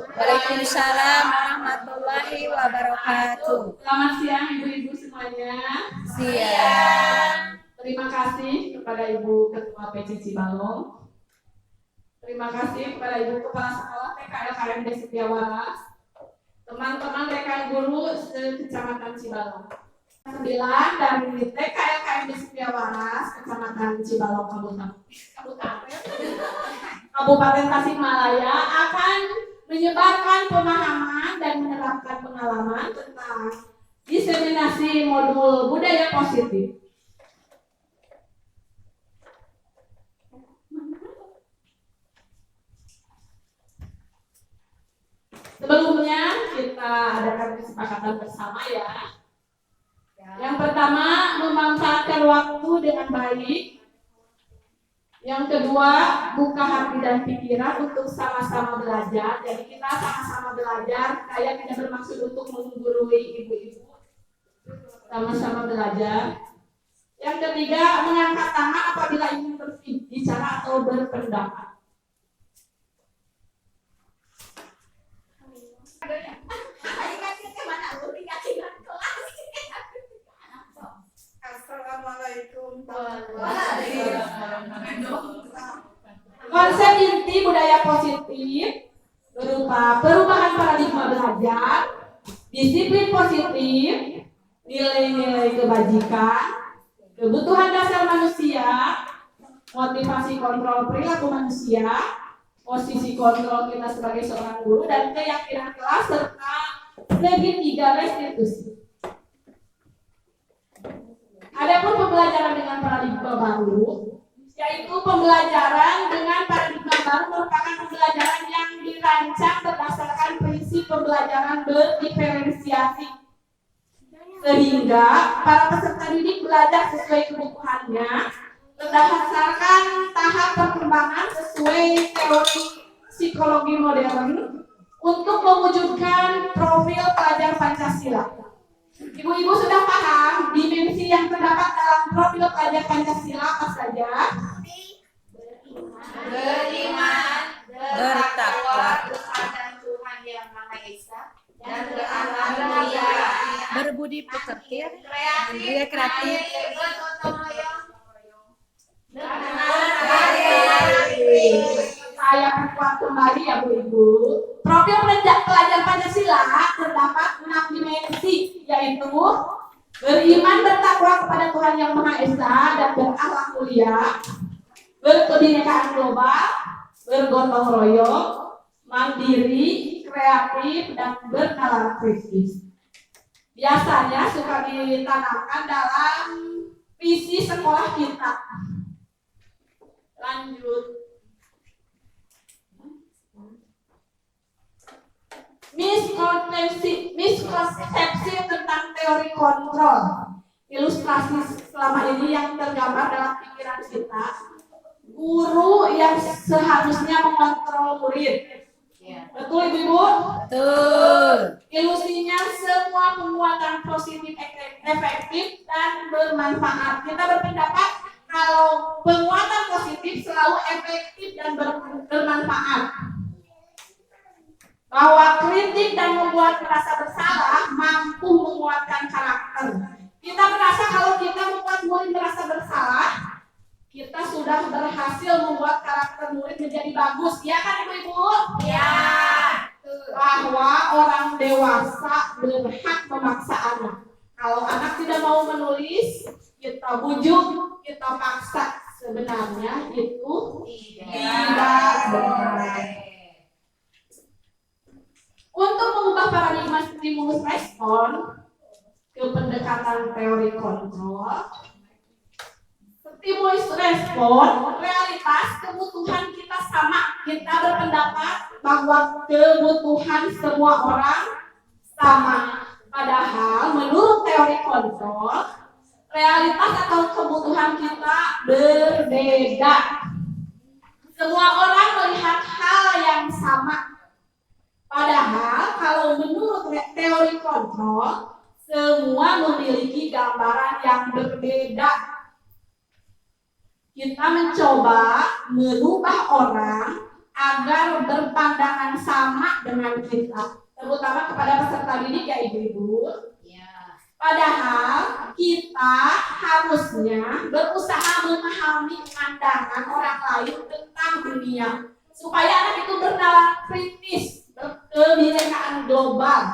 Waalaikumsalam warahmatullahi wabarakatuh. Selamat siang ibu-ibu semuanya. Siang. Terima kasih kepada Ibu Ketua PC Cibalong. Terima kasih kepada Ibu Kepala Sekolah TKL Setiawaras, teman-teman rekan guru se-Kecamatan Cibalong. 9 dari TKL Setiawaras, Kecamatan Cibalong, Kabupaten Tasikmalaya akan menyebarkan pemahaman dan menerapkan pengalaman tentang diseminasi modul budaya positif. Sebelumnya kita adakan kesepakatan bersama ya. Yang pertama, memanfaatkan waktu dengan baik. Yang kedua, buka hati dan pikiran untuk sama-sama belajar. Jadi kita sama-sama belajar. Saya tidak bermaksud untuk menggurui ibu-ibu. Sama-sama belajar. Yang ketiga, mengangkat tangan apabila ingin berbicara atau berpendapat. Assalamualaikum. Konsep inti budaya positif berupa perubahan paradigma belajar, disiplin positif, nilai-nilai kebajikan, kebutuhan dasar manusia, motivasi kontrol perilaku manusia, posisi kontrol kita sebagai seorang guru, dan keyakinan kelas serta segitiga restitusi. Adapun pembelajaran dengan paradigma baru, yaitu pembelajaran dengan paradigma baru merupakan pembelajaran yang dirancang berdasarkan prinsip pembelajaran berdiferensiasi, sehingga para peserta didik belajar sesuai kebutuhannya, berdasarkan tahap perkembangan sesuai teori psikologi modern untuk mewujudkan profil pelajar Pancasila. Ibu-ibu sudah paham dimensi yang terdapat dalam profil pelajar Pancasila apa saja? Beriman, bertakwa, kepada Tuhan Yang Maha Esa, dan beramal mulia, berbudi pekerti, kreatif, bergotong royong, Saya perkuat kembali ya Bu-Ibu. Profil pelajar Pancasila terdapat 6 dimensi, yaitu beriman bertakwa kepada Tuhan Yang Maha Esa dan berakhlak mulia, berkebinekaan global, bergotong royong, mandiri, kreatif, dan bernalar kritis. Biasanya suka ditanamkan dalam visi sekolah kita. Lanjut. Miskonsepsi tentang teori kontrol. Ilustrasi selama ini yang tergambar dalam pikiran kita, guru yang seharusnya mengontrol murid. Betul Ibu? betul, Ilusinya semua penguatan positif efektif dan bermanfaat. Kita berpendapat kalau penguatan positif selalu efektif dan bermanfaat. Bahwa kritik dan membuat merasa bersalah mampu menguatkan karakter. Kita merasa kalau kita membuat murid merasa bersalah, kita sudah berhasil membuat karakter murid menjadi bagus. Ya kan Ibu-ibu? ya, Bahwa orang dewasa berhak memaksa anak. Kalau anak tidak mau menulis, kita bujuk, kita paksa. Sebenarnya itu tidak benar. Untuk mengubah paradigma stimulus respon ke pendekatan teori kontrol, stimulus respon, realitas kebutuhan kita sama. Kita berpendapat bahwa kebutuhan semua orang sama. Padahal menurut teori kontrol, realitas atau kebutuhan kita berbeda. Semua orang melihat hal yang sama. Padahal kalau menurut teori kontrol, semua memiliki gambaran yang berbeda. Kita mencoba merubah orang agar berpandangan sama dengan kita, terutama kepada peserta didik ya ibu-ibu. Padahal kita harusnya berusaha memahami pandangan orang lain tentang dunia supaya anak itu bernalar kritis, kebinekaan global.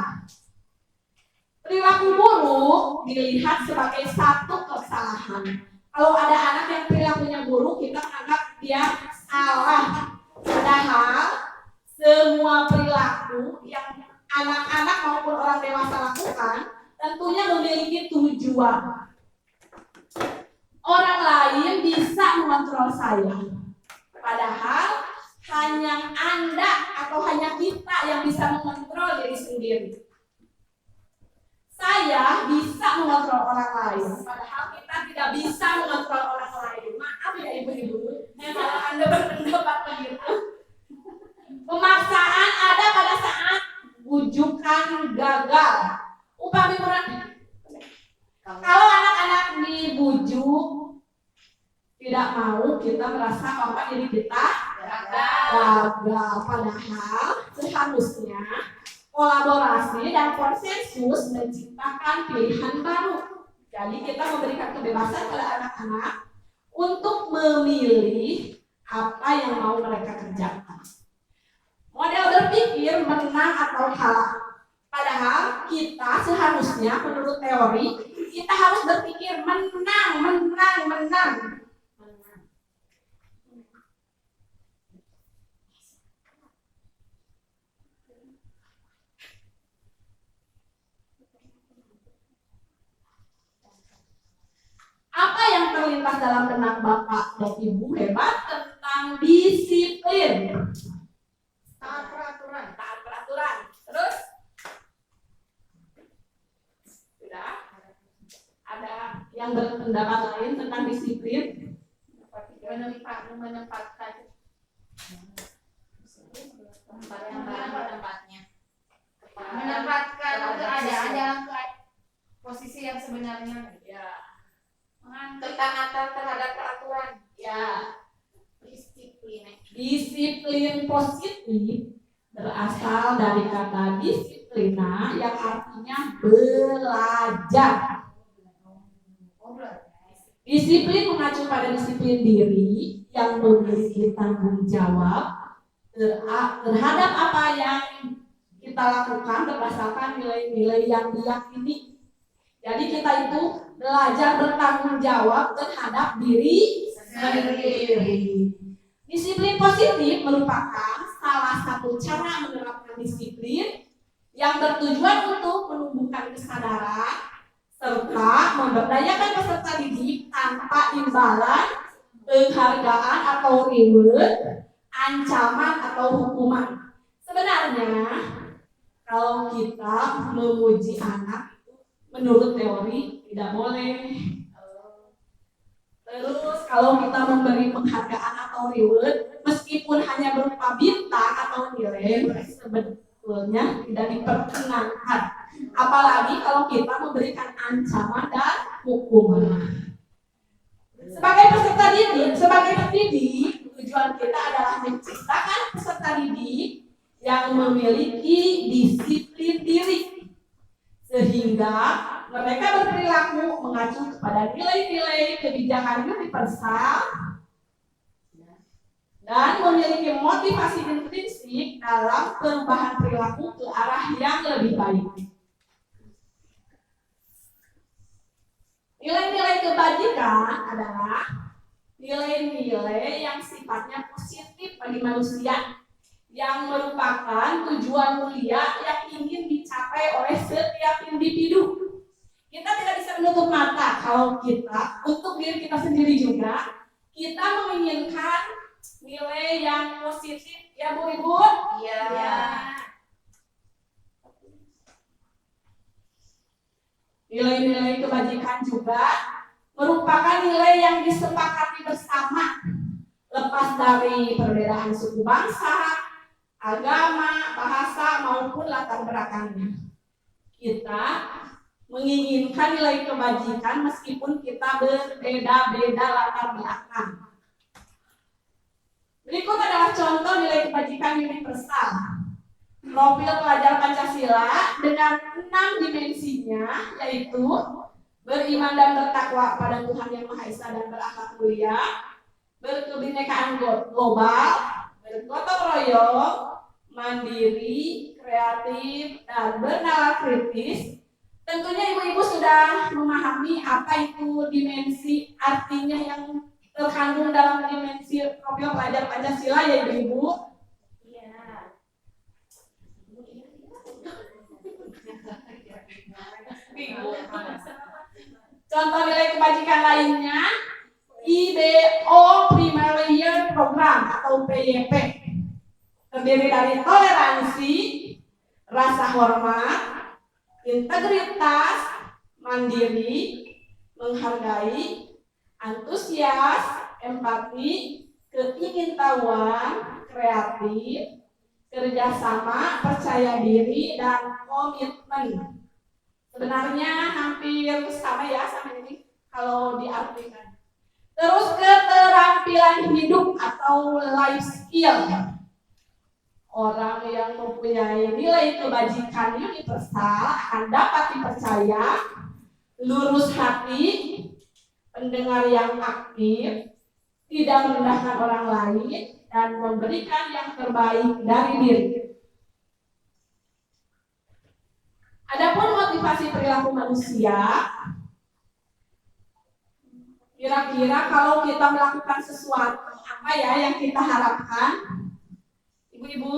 Perilaku buruk dilihat sebagai satu kesalahan. Kalau ada anak yang perilakunya buruk, kita menganggap dia salah. Padahal semua perilaku yang anak-anak maupun orang dewasa lakukan tentunya memiliki tujuan. Orang lain bisa mengontrol saya, padahal hanya Anda atau hanya kita yang bisa mengontrol diri sendiri. Saya bisa mengontrol orang lain, padahal kita tidak bisa mengontrol orang lain. Maaf ya ibu-ibu, kalau Anda berpendapat begitu. Pemaksaan ada pada saat bujukan gagal. Upami kalau anak-anak dibujuk tidak mau, kita merasa bahwa diri kita gagal. Padahal seharusnya kolaborasi dan konsensus menciptakan pilihan baru. Jadi kita memberikan kebebasan kepada anak-anak untuk memilih apa yang mau mereka kerjakan. Model berpikir menang atau kalah. Padahal kita seharusnya menurut teori kita harus berpikir menang. Apa yang terlintas dalam benak Bapak dan Ibu hebat tentang disiplin? Taat peraturan. Terus? Sudah? Ada yang berpendapat lain tentang disiplin? Menempatkan keadaan dalam posisi yang sebenarnya. Ya. Ketaatan terhadap peraturan. Ya. Disiplin. Disiplin positif berasal dari kata disiplina yang artinya belajar. Disiplin mengacu pada disiplin diri yang memiliki tanggung jawab terhadap apa yang kita lakukan berdasarkan nilai-nilai yang diyakini. Jadi kita itu belajar bertanggung jawab terhadap diri sendiri. Disiplin positif merupakan salah satu cara menerapkan disiplin yang bertujuan untuk menumbuhkan kesadaran serta memberdayakan peserta didik tanpa imbalan, penghargaan atau reward, ancaman atau hukuman. Sebenarnya kalau kita memuji anak menurut teori tidak boleh. Terus kalau kita memberi penghargaan atau reward meskipun hanya berupa bintang atau nilai sebetulnya tidak diperkenankan. Apalagi kalau kita memberikan ancaman dan hukuman. Sebagai peserta didik, sebagai pendidik, tujuan kita adalah menciptakan peserta didik yang memiliki disiplin diri sehingga mereka berperilaku mengacu kepada nilai-nilai kebijakan universal dan memiliki motivasi intrinsik dalam perubahan perilaku ke arah yang lebih baik. Nilai-nilai kebajikan adalah nilai-nilai yang sifatnya positif bagi manusia, yang merupakan tujuan mulia yang ingin dicapai oleh setiap individu. Kita tidak bisa menutup mata kalau kita, untuk diri kita sendiri juga, kita menginginkan nilai yang positif, ya Bu Ibu? Iya. Nilai-nilai kebajikan juga merupakan nilai yang disepakati bersama, lepas dari perbedaan suku bangsa, agama, bahasa maupun latar belakangnya. Kita menginginkan nilai kebajikan meskipun kita berbeda-beda latar belakang. Berikut adalah contoh nilai kebajikan universal. Profil pelajar Pancasila dengan 6 dimensinya, yaitu beriman dan bertakwa pada Tuhan Yang Maha Esa dan berakhlak mulia, berkebinekaan global, bergotong royong, mandiri, kreatif, dan bernalar kritis. Tentunya ibu-ibu sudah memahami apa itu dimensi, artinya yang terkandung dalam dimensi profil pelajar Pancasila ya ibu-ibu. Iya. Contoh nilai kebajikan lainnya, IBO Primary Year Program atau PYP terdiri dari toleransi, rasa hormat, integritas, mandiri, menghargai, antusias, empati, keingintahuan, kreatif, kerjasama, percaya diri, dan komitmen. Sebenarnya hampir sama ya sama ini kalau diartikan. Terus keterampilan hidup atau life skill. Orang yang mempunyai nilai kebajikan universal akan dapat dipercaya, lurus hati, pendengar yang aktif, tidak merendahkan orang lain, dan memberikan yang terbaik dari diri. Adapun motivasi perilaku manusia, kira-kira kalau kita melakukan sesuatu, apa ya yang kita harapkan? Ibu-ibu,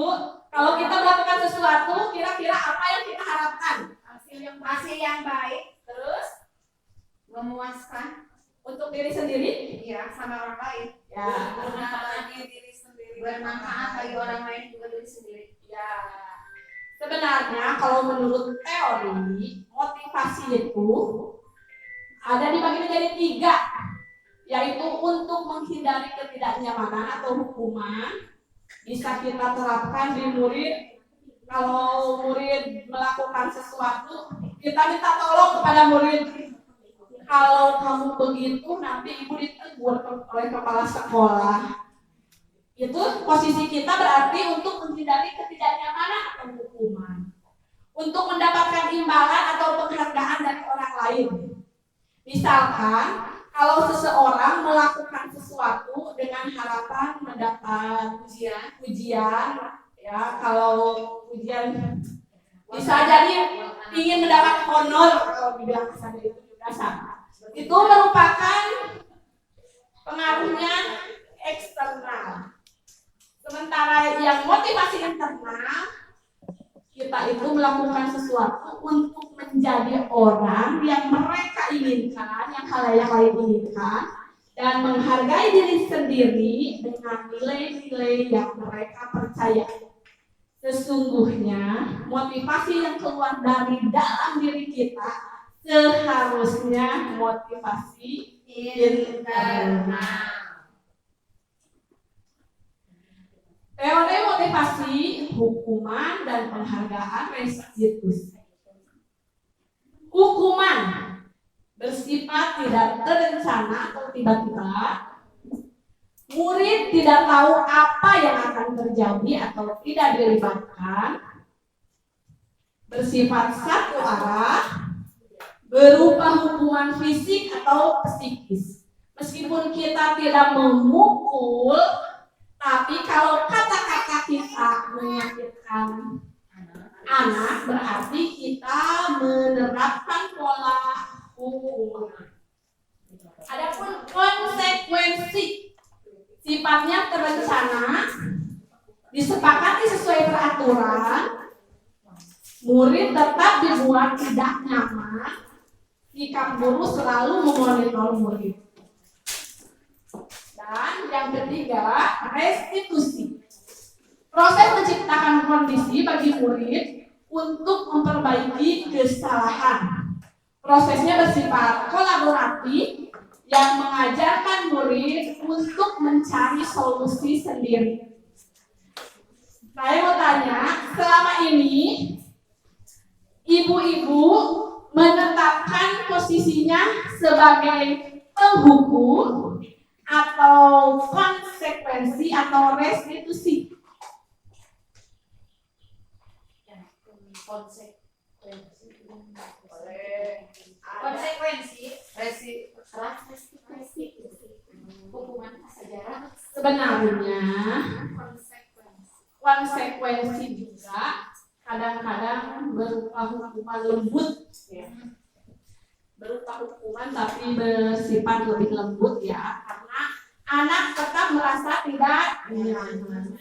kalau kita melakukan sesuatu, kira-kira apa yang kita harapkan? Hasil yang baik, Terus, memuaskan, untuk diri sendiri? iya, sama orang lain. Ya. Bermanfaat bagi diri sendiri, bermanfaat bagi orang lain juga diri sendiri. Ya. Sebenarnya kalau menurut teori, motivasi itu ada dibagi menjadi 3, yaitu untuk menghindari ketidaknyamanan atau hukuman. Bisa kita terapkan di murid. Kalau murid melakukan sesuatu, kita minta tolong kepada murid. Kalau kamu begitu, nanti ibu ditegur oleh kepala sekolah. Itu posisi kita berarti untuk menghindari ketidaknyamanan atau hukuman. Untuk mendapatkan imbalan atau penghargaan dari orang lain. Misalkan, kalau seseorang melakukan sesuatu dengan harapan mendapat ujian, ya kalau ujian bisa jadi ingin mendapat honor kalau dibilang kesana itu juga sama. Itu merupakan pengaruhnya eksternal. Sementara yang motivasi internal, kita itu melakukan sesuatu untuk menjadi orang yang mereka inginkan, yang khalayak lain inginkan, dan menghargai diri sendiri dengan nilai-nilai yang mereka percaya. Sesungguhnya motivasi yang keluar dari dalam diri kita seharusnya motivasi internal. Teori motivasi, hukuman, dan penghargaan restitusi. Hukuman bersifat tidak terencana atau tiba-tiba. Murid tidak tahu apa yang akan terjadi atau tidak dilibatkan. Bersifat satu arah, berupa hukuman fisik atau psikis. Meskipun kita tidak memukul, tapi kalau kata-kata kita menyakitkan anak, berarti kita menerapkan pola hukuman. Adapun konsekuensi sifatnya terencana, disepakati sesuai peraturan, murid tetap dibuat tidak nyaman, sikap guru selalu memonitor murid. Dan yang ketiga, restitusi. Proses menciptakan kondisi bagi murid untuk memperbaiki kesalahan. Prosesnya bersifat kolaboratif yang mengajarkan murid untuk mencari solusi sendiri. Saya mau tanya, selama ini ibu-ibu menetapkan posisinya sebagai penghukum atau konsep konsekuensi atau restitusi? Konsekuensi hukuman sejarah Sebenarnya konsekuensi juga kadang-kadang berupa hukuman lembut, ya. Berupa hukuman tapi bersifat lebih lembut, ya, karena anak tetap merasa tidak nyaman.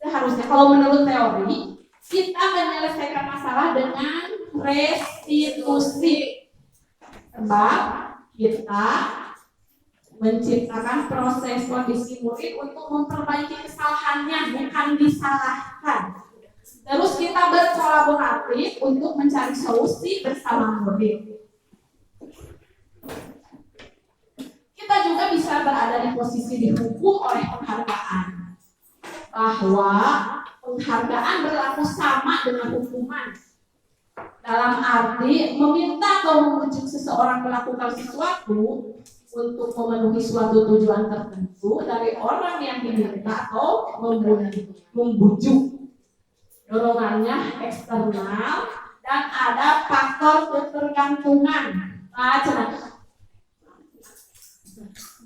Seharusnya kalau menurut teori kita menyelesaikan masalah dengan restitusi, sebab kita menciptakan proses kondisi murid untuk memperbaiki kesalahannya, bukan disalahkan. Terus kita berkolaboratif untuk mencari solusi bersama murid. Kita juga bisa berada di posisi dihukum oleh penghargaan, bahwa penghargaan berlaku sama dengan hukuman. Dalam arti meminta atau membujuk seseorang melakukan sesuatu untuk memenuhi suatu tujuan tertentu dari orang yang diminta atau membujuk. Dorongannya eksternal dan ada faktor ketergantungan.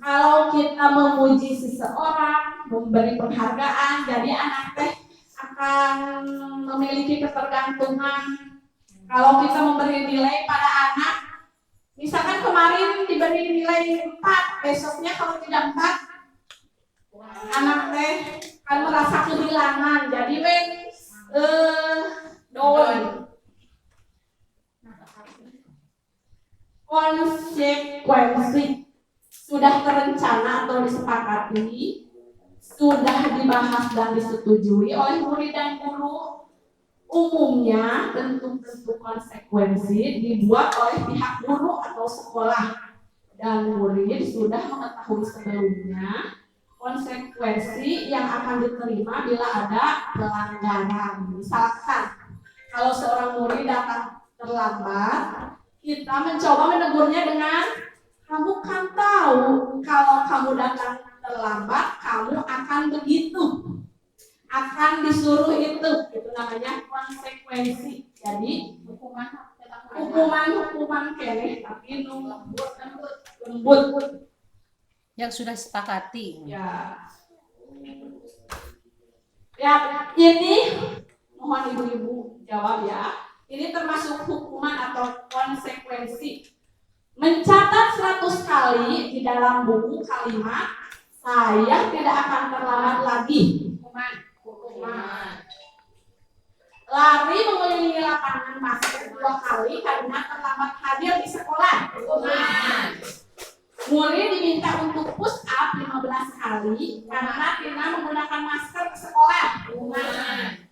Kalau kita memuji seseorang, memberi penghargaan, jadi anak teh akan memiliki ketergantungan. Kalau kita memberi nilai pada anak, misalkan kemarin diberi nilai 4, besoknya kalau tidak 4, anak teh akan merasa kehilangan. Jadi down. Konsekuensi sudah terencana atau disepakati, sudah dibahas dan disetujui oleh murid dan guru. Umumnya bentuk-bentuk konsekuensi dibuat oleh pihak guru atau sekolah, dan murid sudah mengetahui sebelumnya konsekuensi yang akan diterima bila ada pelanggaran. Misalkan kalau seorang murid datang terlambat, kita mencoba menegurnya dengan, kamu kan tahu kalau kamu datang terlambat kamu akan begitu, akan disuruh itu namanya konsekuensi. Jadi hukuman kene tapi lembut yang sudah sepakati. ya. Ini mohon ibu-ibu jawab, ya. Ini termasuk hukuman atau konsekuensi. Mencatat 100 kali di dalam buku kalimat, saya tidak akan terlambat lagi. Hukuman. Lari mengelilingi lapangan basket 2 kali karena terlambat hadir di sekolah. Hukuman. Murid diminta untuk push up 15 kali karena tidak menggunakan masker ke sekolah. Hukuman.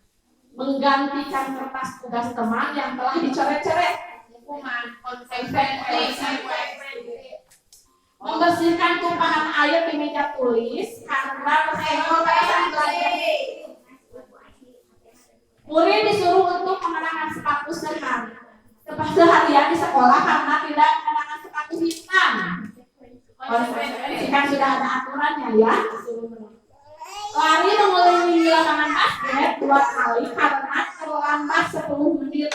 Menggantikan kertas tugas teman yang telah dicoret-coret. Hukuman. Konsekuensi. Membersihkan tumpahan air di meja tulis karena kesehatan belajar. Murid disuruh untuk mengenakan sepatu seharian di sekolah karena tidak mengenakan sepatu hitam. Konsekuensi kan sudah ada aturannya, ya. Lari mengelilingi lapangan basket 2 kali karena terlambat 10 menit.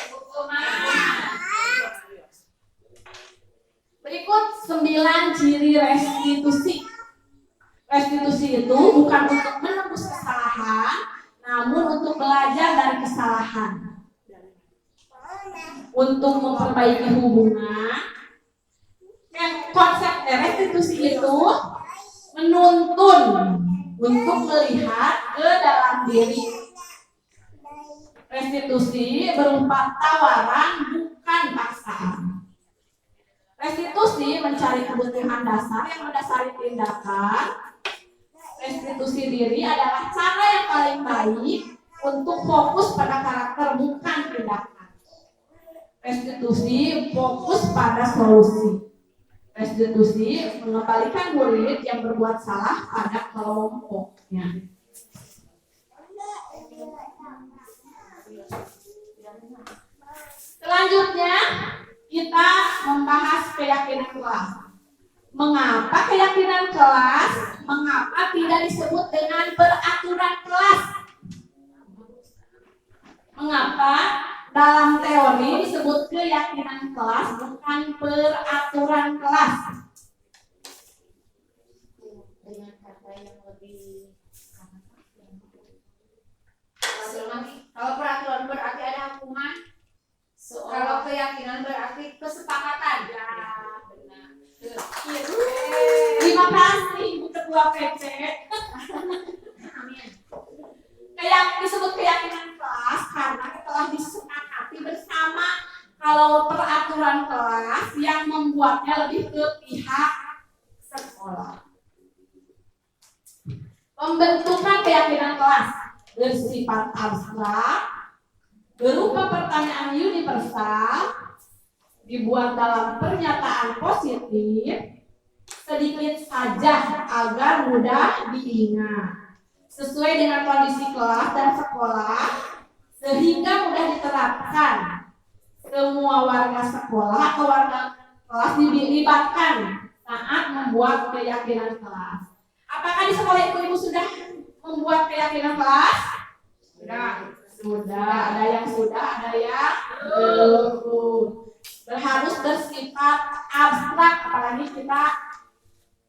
Berikut 9 ciri restitusi. Restitusi itu bukan untuk menebus kesalahan, namun untuk belajar dari kesalahan, untuk memperbaiki hubungan. Konsep restitusi itu menuntun untuk melihat ke dalam diri. Restitusi berupa tawaran, bukan paksaan. Restitusi mencari kebutuhan dasar yang mendasari tindakan. Restitusi diri adalah cara yang paling baik untuk fokus pada karakter, bukan tindakan. Restitusi fokus pada solusi. Restitusi mengembalikan murid yang berbuat salah pada kelompoknya. Selanjutnya kita membahas keyakinan kelas. Mengapa keyakinan kelas Mengapa tidak disebut dengan peraturan kelas? Mengapa dalam teori disebut keyakinan kelas bukan peraturan kelas? Dengan kata yang lebih kalau peraturan berarti ada hukuman, kalau keyakinan berarti kesepakatan. Ya, benar. Terima kasih Ibu Ketua PC. Amin. Kayak disebut keyakinan kelas karena telah disepakati bersama. Kalau peraturan kelas yang membuatnya lebih ke pihak sekolah. Pembentukan keyakinan kelas bersifat abstrak, berupa pertanyaan universal, dibuat dalam pernyataan positif, sedikit saja agar mudah diingat, sesuai dengan kondisi kelas dan sekolah, sehingga mudah diterapkan. Semua warga sekolah atau warga kelas dilibatkan saat membuat keyakinan kelas. Apakah di sekolah ibu-ibu sudah membuat keyakinan kelas? Sudah. Ada yang sudah, ada yang belum. Harus bersifat abstrak, apalagi kita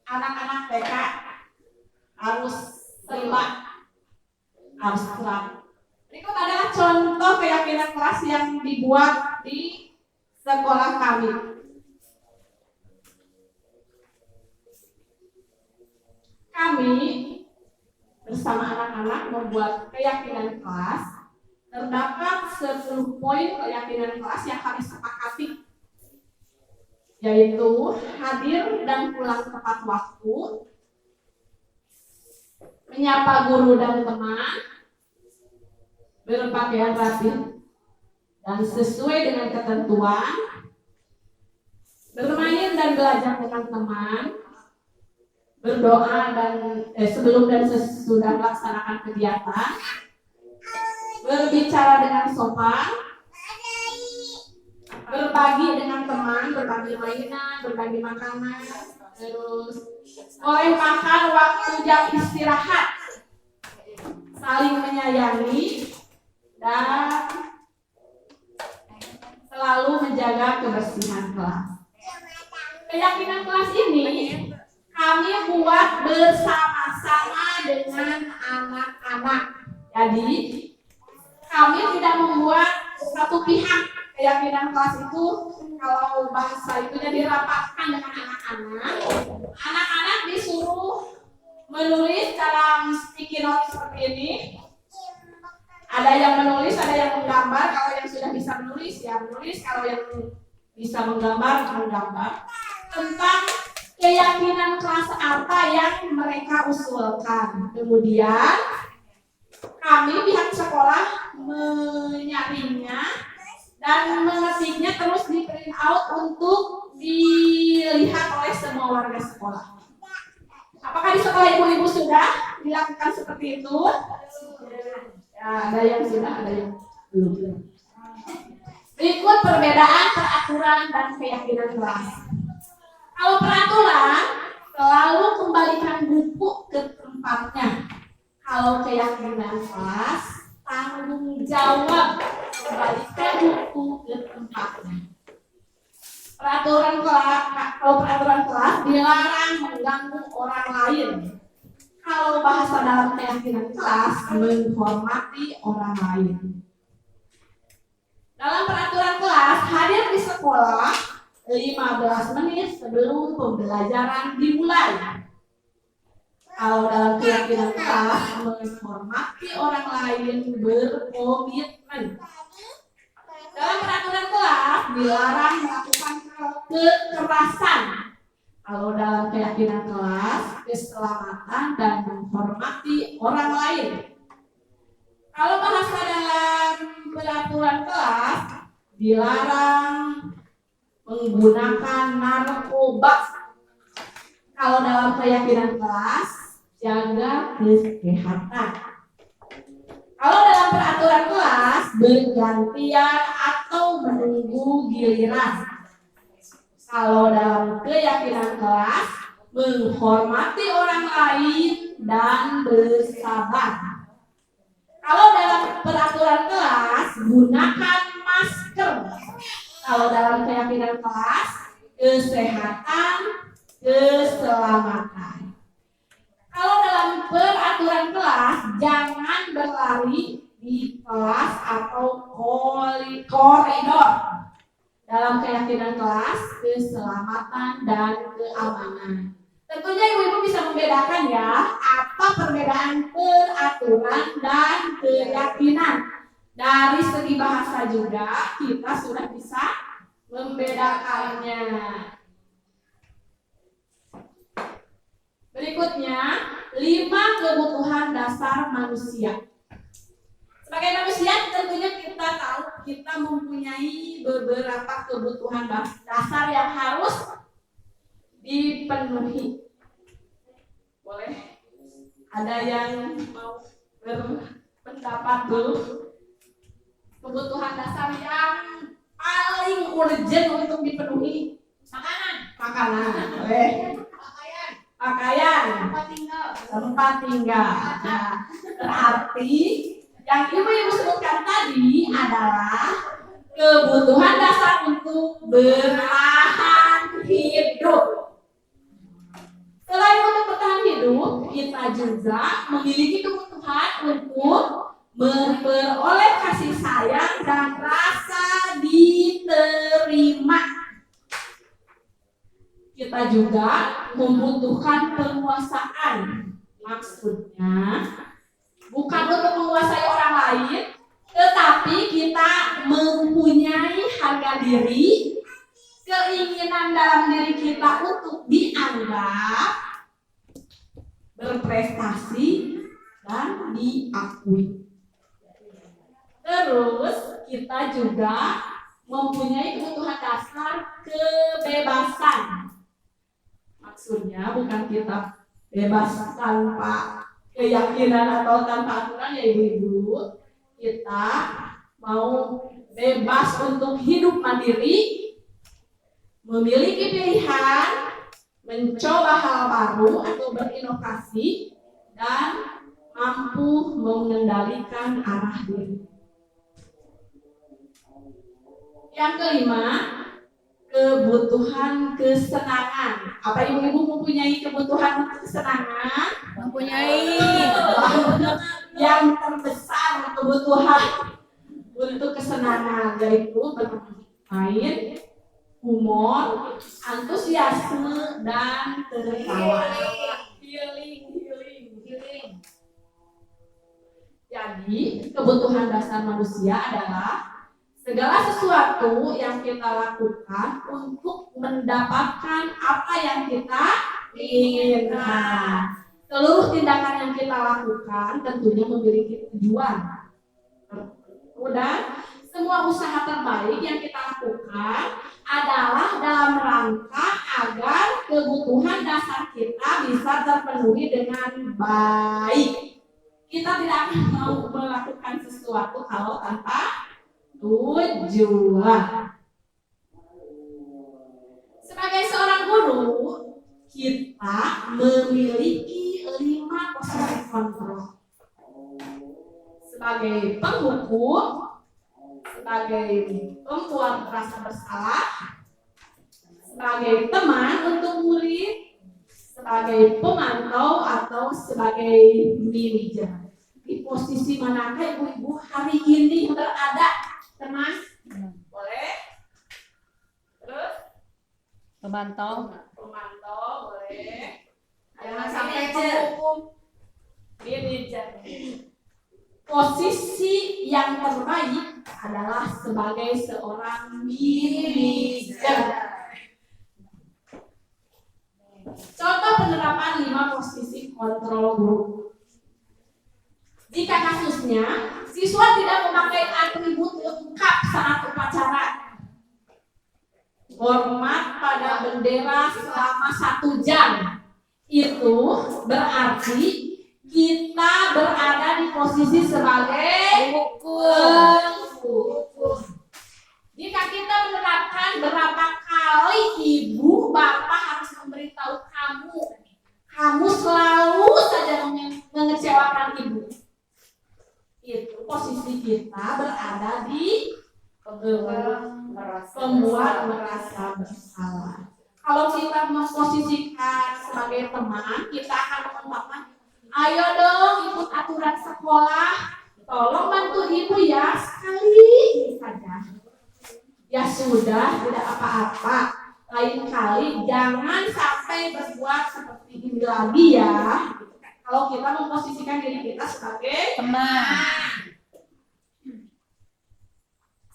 anak-anak TK harus terima abstrak. Berikut adalah contoh keyakinan kelas yang dibuat di sekolah kami. Kami bersama anak-anak membuat keyakinan kelas. Terdapat 10 poin keyakinan kelas yang kami sepakati, yaitu hadir dan pulang tepat waktu, menyapa guru dan teman, berpakaian rapi dan sesuai dengan ketentuan, bermain dan belajar dengan teman, berdoa dan sebelum dan sesudah melaksanakan kegiatan, berbicara dengan sopan, berbagi dengan teman, berbagi mainan, berbagi makanan, terus boleh makan waktu jam istirahat, saling menyayangi, dan selalu menjaga kebersihan kelas. Keyakinan kelas ini kami buat bersama-sama dengan anak-anak. Jadi kami tidak membuat satu pihak. Keyakinan kelas itu kalau bahasa itunya dirapatkan dengan anak-anak. Anak-anak disuruh menulis dalam sticky note seperti ini. Ada yang menulis, ada yang menggambar. Kalau yang sudah bisa menulis ya menulis. Kalau yang bisa menggambar, menggambar. Tentang keyakinan kelas apa yang mereka usulkan. Kemudian kami pihak sekolah menyaringnya dan mengetiknya, terus di print out untuk dilihat oleh semua warga sekolah. Apakah di sekolah ibu-ibu sudah dilakukan seperti itu? Ya, ada yang sudah, ada yang belum. Berikut perbedaan peraturan dan keyakinan kelas. Kalau peraturan selalu kembalikan buku ke tempatnya. Kalau keyakinan kelas tanggung jawab kembalikan buku ke tempatnya. Kalau peraturan kelas dilarang mengganggu orang lain. Kalau bahasa dalam keyakinan kelas menghormati orang lain. Dalam peraturan kelas hadir di sekolah 15 menit sebelum pembelajaran dimulai. Kalau dalam keyakinan kelas menghormati orang lain, berkomitmen. Dalam peraturan kelas dilarang melakukan kekerasan. Kalau dalam keyakinan kelas keselamatan dan menghormati orang lain. Kalau bahasa dalam peraturan kelas dilarang menggunakan narkoba. Kalau dalam keyakinan kelas jaga kesehatan. Kalau dalam peraturan kelas bergantian atau menunggu giliran. Kalau dalam keyakinan kelas menghormati orang lain, dan bersabar. Kalau dalam peraturan kelas, gunakan masker. Kalau dalam keyakinan kelas, kesehatan, keselamatan. Kalau dalam peraturan kelas, jangan berlari di kelas atau koridor. Dalam keyakinan kelas, keselamatan dan keamanan. Tentunya ibu-ibu bisa membedakan ya, apa perbedaan peraturan dan keyakinan. Dari segi bahasa juga kita sudah bisa membedakannya. Berikutnya, 5 kebutuhan dasar manusia. Sebagai manusia tentunya kita tahu kita mempunyai beberapa kebutuhan dasar yang harus dipenuhi. Boleh? Ada yang mau berpendapat dulu? Kebutuhan dasar yang paling urgent untuk dipenuhi. Makanan. Boleh? Pakaian. Tempat tinggal. Nah, berarti yang ibu-ibu sebutkan tadi adalah kebutuhan dasar untuk bertahan hidup. Selain untuk bertahan hidup, kita juga memiliki kebutuhan untuk memperoleh kasih sayang dan rasa diterima. Kita juga membutuhkan penguasaan. Maksudnya bukan untuk menguasai orang lain, tetapi kita mempunyai harga diri, keinginan dalam diri kita untuk dianggap, berprestasi, dan diakui. Terus kita juga mempunyai kebutuhan dasar kebebasan. Maksudnya bukan kita bebas tanpa keyakinan atau tanpa aturan ya ibu-ibu. Kita mau bebas untuk hidup mandiri, memiliki pilihan, mencoba hal baru atau berinovasi, dan mampu mengendalikan arah diri. Yang kelima, kebutuhan kesenangan. Apa ibu-ibu mempunyai kebutuhan kesenangan? Mempunyai. Yang terbesar kebutuhan untuk kesenangan yaitu bermain, humor, antusiasme, dan tertawa. Healing. Jadi kebutuhan dasar manusia adalah segala sesuatu yang kita lakukan untuk mendapatkan apa yang kita inginkan. Seluruh tindakan yang kita lakukan tentunya memiliki tujuan. Kemudian semua usaha terbaik yang kita lakukan adalah dalam rangka agar kebutuhan dasar kita bisa terpenuhi dengan baik. Kita tidak akan mau melakukan sesuatu kalau tanpa tujuan. Sebagai seorang guru, kita memiliki 5 posisi kontrol. Sebagai penghukum, sebagai pembuat rasa bersalah, sebagai teman untuk murid, sebagai pemantau atau sebagai manajer. Di posisi manakah ibu-ibu hari ini berada? Teman? Boleh? Terus? Pemantau. Pemantau boleh. Jangan sampai penghukum. Manajer. Posisi yang terbaik adalah sebagai seorang manajer. Contoh penerapan 5 posisi kontrol guru. Jika kasusnya siswa tidak memakai atribut lengkap saat upacara, hormat pada bendera selama 1 jam, itu berarti kita berada di posisi sebagai penghukum. Jika kita menerapkan berapa kali ibu bapak harus memberitahu kamu menjadi pembuat merasa bersalah. Kalau kita memposisikan sebagai teman, kita akan mengatakan, ayo dong ikut aturan sekolah, tolong bantu ibu ya sekali saja. Ya sudah, tidak apa-apa. Lain kali jangan sampai berbuat seperti ini lagi ya. Kalau kita memposisikan diri kita sebagai Teman.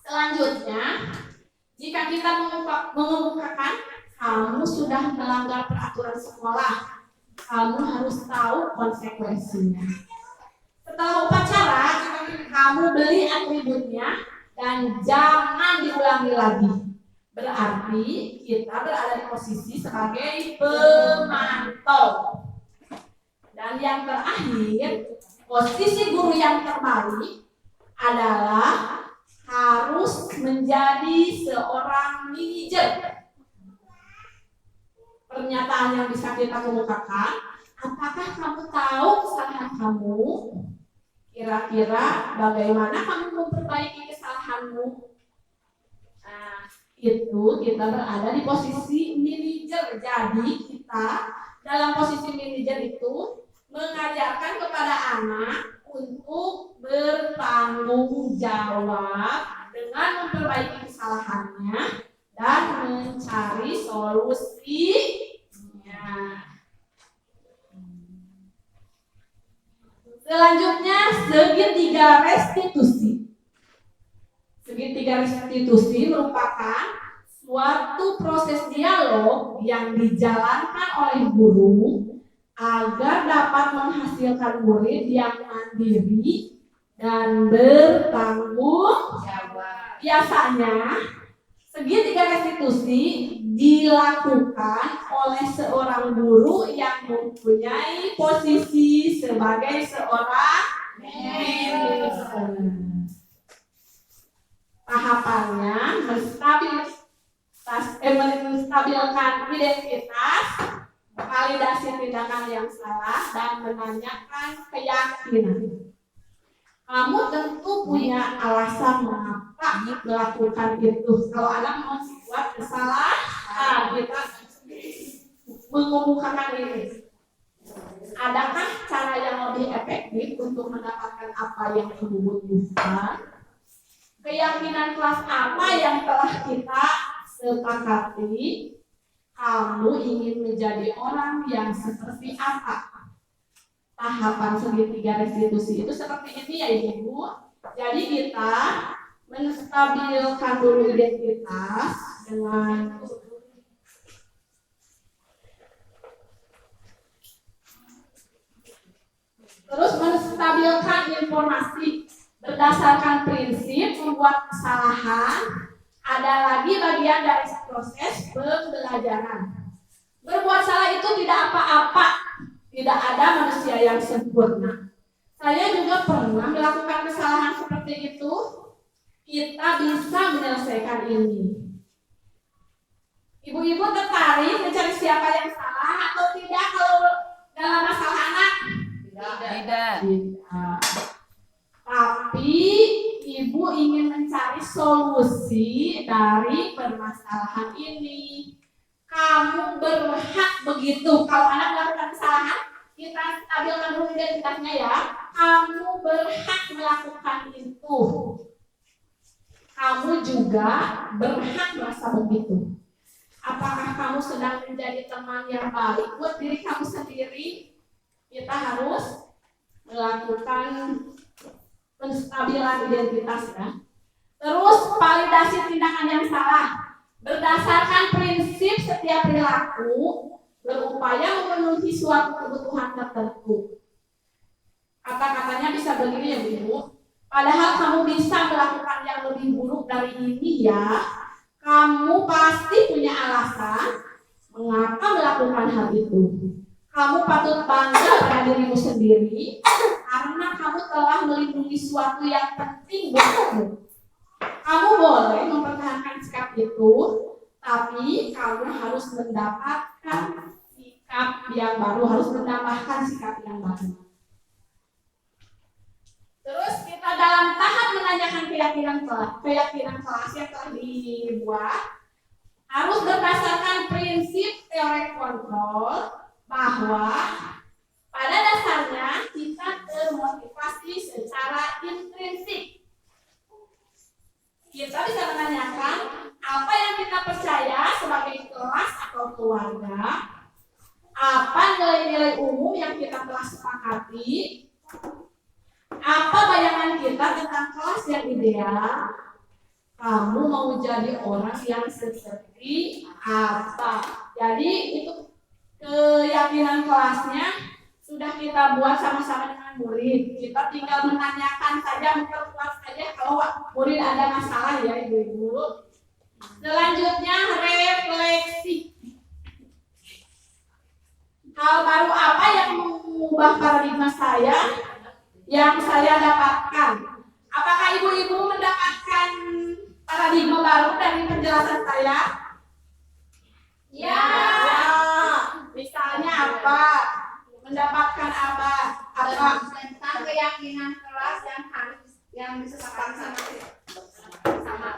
Selanjutnya, jika kita mengemukakan kamu sudah melanggar peraturan sekolah, kamu harus tahu konsekuensinya. Setelah upacara, kamu beli atributnya dan jangan diulangi lagi. Berarti kita berada di posisi sebagai pemantau. Dan yang terakhir, posisi guru yang terbalik adalah harus menjadi seorang manajer. Pernyataan yang bisa kita kemukakan, apakah kamu tahu kesalahan kamu? Kira-kira bagaimana kamu memperbaiki kesalahanmu? Nah, itu kita berada di posisi manajer. Jadi kita dalam posisi manajer itu mengajarkan kepada anak untuk bertanggung jawab dengan memperbaiki kesalahannya dan mencari solusinya. Selanjutnya, segitiga restitusi. Segitiga restitusi merupakan suatu proses dialog yang dijalankan oleh guru agar dapat menghasilkan murid yang mandiri dan bertanggung jawab. Biasanya, segitiga restitusi dilakukan oleh seorang guru yang mempunyai posisi sebagai seorang manajer. Tahapannya menstabilkan identitas, validasi tindakan yang salah, dan menanyakan keyakinan. Kamu tentu punya alasan mengapa melakukan itu. Kalau anak mau buat kesalahan, kita mengemukakan ini. Adakah cara yang lebih efektif untuk mendapatkan apa yang kamu butuhkan? Keyakinan kelas apa yang telah kita sepakati? Kamu ingin menjadi orang yang seperti apa? Tahapan segitiga restitusi itu seperti ini ya Ibu. Jadi kita menstabilkan dulu identitas dengan terus menstabilkan informasi berdasarkan prinsip membuat kesalahan. Ada lagi bagian dari proses pembelajaran. Berbuat salah itu tidak apa-apa. Tidak ada manusia yang sempurna. Saya juga pernah melakukan kesalahan seperti itu. Kita bisa menyelesaikan ini. Ibu-ibu tertarik mencari siapa yang salah atau tidak kalau dalam masalah anak? Tidak. Tapi ibu ingin mencari solusi dari permasalahan ini. Kamu berhak begitu. Kalau anak melakukan kesalahan, kita stabilkan dulu identitasnya ya. Kamu berhak melakukan itu. Kamu juga berhak merasa begitu. Apakah kamu sedang menjadi teman yang baik buat diri kamu sendiri? Kita harus melakukan penstabilan identitas ya. Terus validasi tindakan yang salah. Berdasarkan prinsip setiap perilaku berupaya memenuhi suatu kebutuhan tertentu. Kata-katanya bisa begini ya Bu. Padahal kamu bisa melakukan yang lebih buruk dari ini ya. Kamu pasti punya alasan mengapa melakukan hal itu. Kamu patut bangga pada dirimu sendiri karena kamu telah melindungi sesuatu yang penting buatmu. Kamu boleh mempertahankan sikap itu, tapi kamu harus mendapatkan sikap yang baru, harus menambahkan sikap yang baru. Terus kita dalam tahap menanyakan keyakinan kelas yang telah dibuat harus berdasarkan prinsip teori kontrol bahwa pada dasarnya kita termotivasi secara intrinsik. Kita bisa menanyakan apa yang kita percaya sebagai kelas atau keluarga, apa nilai-nilai umum yang kita telah sepakati, apa bayangan kita tentang kelas yang ideal, kamu mau jadi orang yang seperti apa. Jadi itu keyakinan kelasnya sudah kita buat sama-sama dengan murid. Kita tinggal menanyakan saja, memperkuat saja kalau murid ada masalah ya ibu-ibu. Selanjutnya refleksi. Hal baru apa yang mengubah paradigma saya yang saya dapatkan? Apakah ibu-ibu mendapatkan paradigma baru dari penjelasan saya? Ya. Misalnya apa? Mendapatkan apa? Tentang keyakinan kelas yang disepakati sama.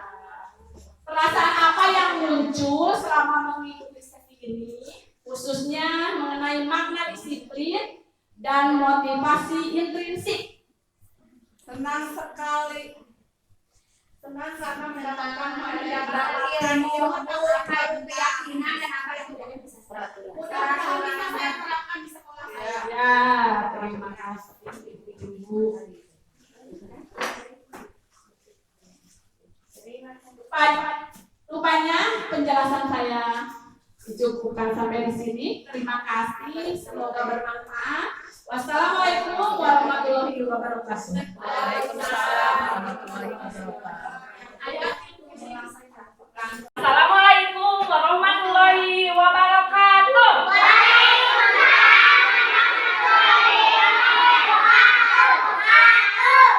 Perasaan apa yang muncul selama mengikuti sesi ini, khususnya mengenai makna disiplin dan motivasi intrinsik? Senang sekali. Senang karena mendapatkan ilmu keyakinan dan apa yang tidak bisa peraturan. Mudah-mudahan bisa saya terapkan di sekolah saya. Ya, terima kasih ibu-ibu. Rupanya penjelasan saya dicukupkan sampai di sini. Terima kasih, semoga bermanfaat. Wassalamualaikum warahmatullahi wabarakatuh. Waalaikumsalam warahmatullahi wabarakatuh. Assalamualaikum warahmatullahi wabarakatuh.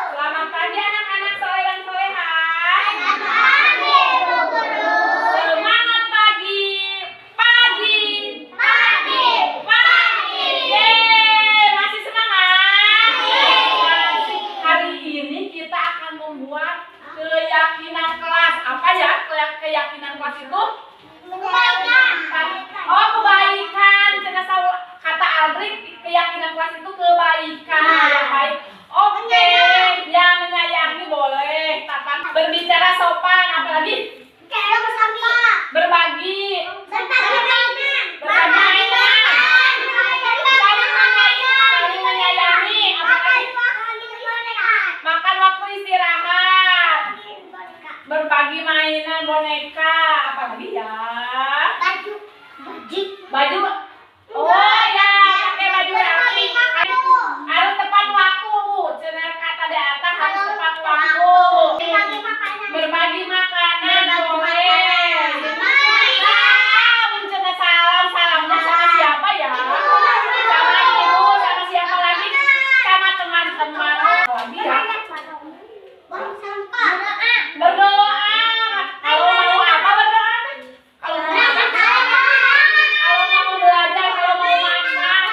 Selamat pagi anak-anak soleh dan solehah. Semangat pagi. Yeay, masih semangat? Hari ini kita akan membuat keyakinan kelas. Apa ya keyakinan kelas itu? Oh, kebaikan. Kata Aldrik, keyakinan kelas itu kebaikan. Yang baik. Oke, yang menyayangi boleh. Berbicara sopan, apalagi? Berbagi. Berbagi mainan. Saling menyayangi. Apalagi? Makan waktu istirahat. Berbagi mainan boneka. Apalagi ya? Baju. Oh ya, pakai baju rapi. Harus tepat waktu. Cenah kata di atas harus tepat waktu. Berbagi makanan boleh. Mencena salamnya sama siapa ya? Sama ibu, sama siapa lagi? Sama teman-teman. Lagi ya? Berdoa. Kalau mau apa berdoa? Kalau mau belajar, kalau mau makan,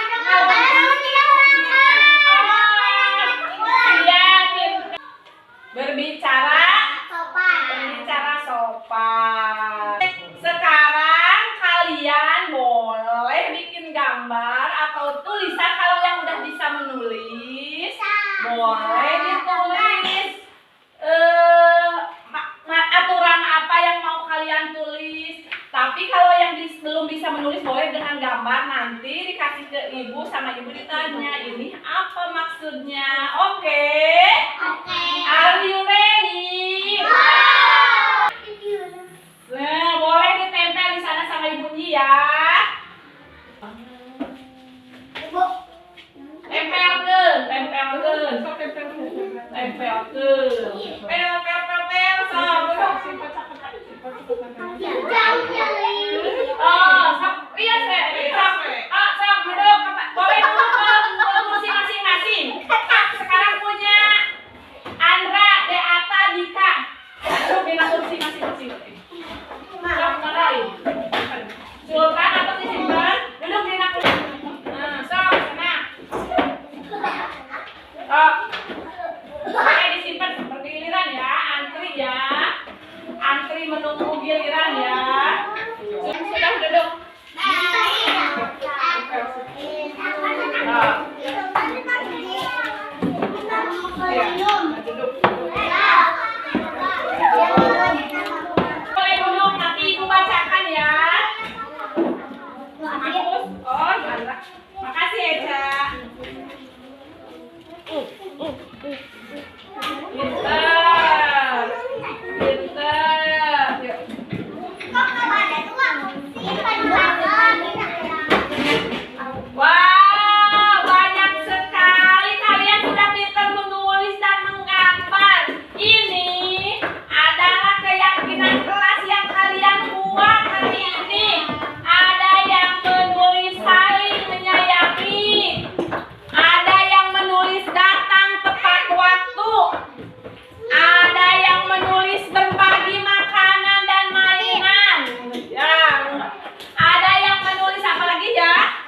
berbicara sopan. Sekarang kalian boleh bikin gambar atau tulisan. Kalau yang udah bisa menulis boleh ditulis aturan apa yang mau kalian tulis. Tapi kalau yang belum bisa menulis boleh dengan gambar. Nanti dikasih ke ibu, sama ibu ditanya ini apa maksudnya. Oke? Are you ready? Nah, boleh ditempel di sana sama ibunya ya. Tempelkeun. Oh, sok iya sok duduk. Boleh duduk ke kursi masing-masing. Sekarang punya Andra, Deata, Dika. Duduk di kursi masing-masing. Sok marahin. Sultan atau disimpan? Duduk di kursi. Nah, sok, senang. Sok. antri menunggu giliran ya. Sudah duduk. Nah. Ya, duduk. Boleh duduk, nanti ibu bacakan ya. Bagus. Oh, ya. Makasih Eca. Pintar. Pintar. Yuk. Wow, banyak sekali kalian sudah pintar menulis dan menggambar. Ini adalah keyakinan kelas yang kalian buat hari ini. Ada yang menulis saling menyayangi. Ada yang menulis datang tepat waktu. Ada yang menulis berbagi makanan dan mainan. Ya. Ada yang menulis apa lagi ya?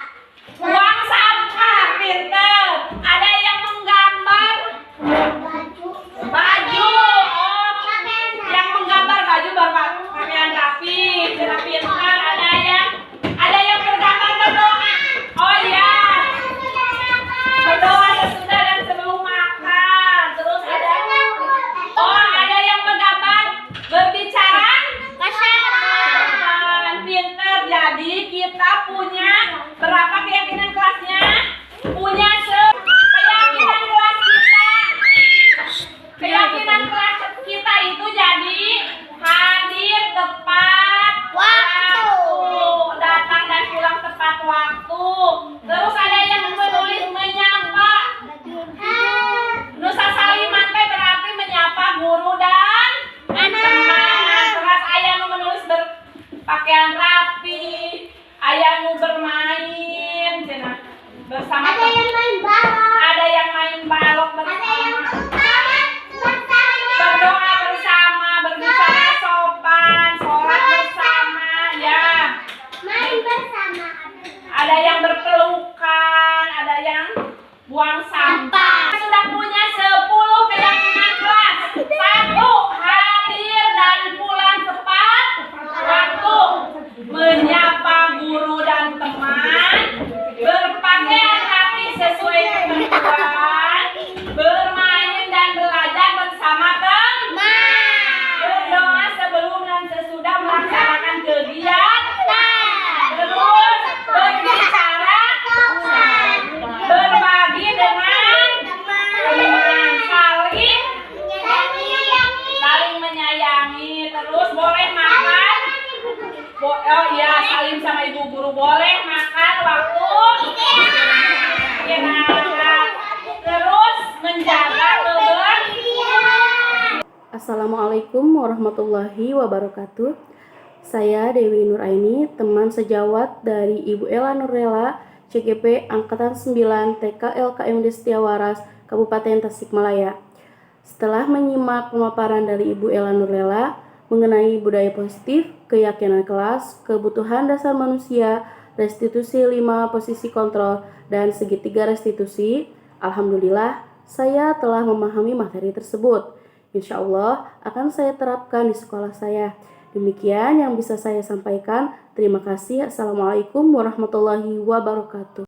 Buang sampah, pinter. Ada yang menggambar baju. Oh, yang menggambar baju pakaian rapi, pinter. Ada yang bergambar berdoa. Oh iya, berdoa sesudah dan sebelum makan. Terus ada yang bergambar berbicara. Pinter. Jadi kita punya berapa keyakinan kelasnya? Punya keyakinan kelas kita. Keyakinan kelas kita itu jadi hadir tepat waktu, datang dan pulang tepat waktu. Terus ada yang menulis menyapa. Nusa Saliman berarti menyapa guru dan teman. Terus ayah menulis berpakaian rapi. Ayah bermain bersama Ada yang main balok. Ada yang main balok bersama. Berdoa bersama, berbicara sopan, sholat bersama, ya. Main bersama. Ada yang berpelukan, ada yang buang sampah. Sudah punya 10 keyakinan kelas. 1. Hadir dan pulang tepat waktu. Menyapa guru dan teman. Berpakaian rapi sesuai ketentuan. Bermain dan belajar bersama teman. Berdoa sebelum dan sesudah melaksanakan kegiatan. Terus berbicara, berbagi dengan teman, saling menyayangi. Terus boleh makan. Oh iya, salim sama ibu guru. Boleh makan waktu istirahat. Terus menjaga kebersihan. Assalamualaikum warahmatullahi wabarakatuh. Saya Dewi Nuraini, teman sejawat dari Ibu Ella Nurlela, CGP Angkatan 9 TK LKMD Setiawaras, Kabupaten Tasikmalaya. Setelah menyimak pemaparan dari Ibu Ella Nurlela mengenai budaya positif, keyakinan kelas, kebutuhan dasar manusia, restitusi 5 posisi kontrol, dan segitiga restitusi, alhamdulillah saya telah memahami materi tersebut. Insya Allah akan saya terapkan di sekolah saya. Demikian yang bisa saya sampaikan. Terima kasih. Assalamualaikum warahmatullahi wabarakatuh.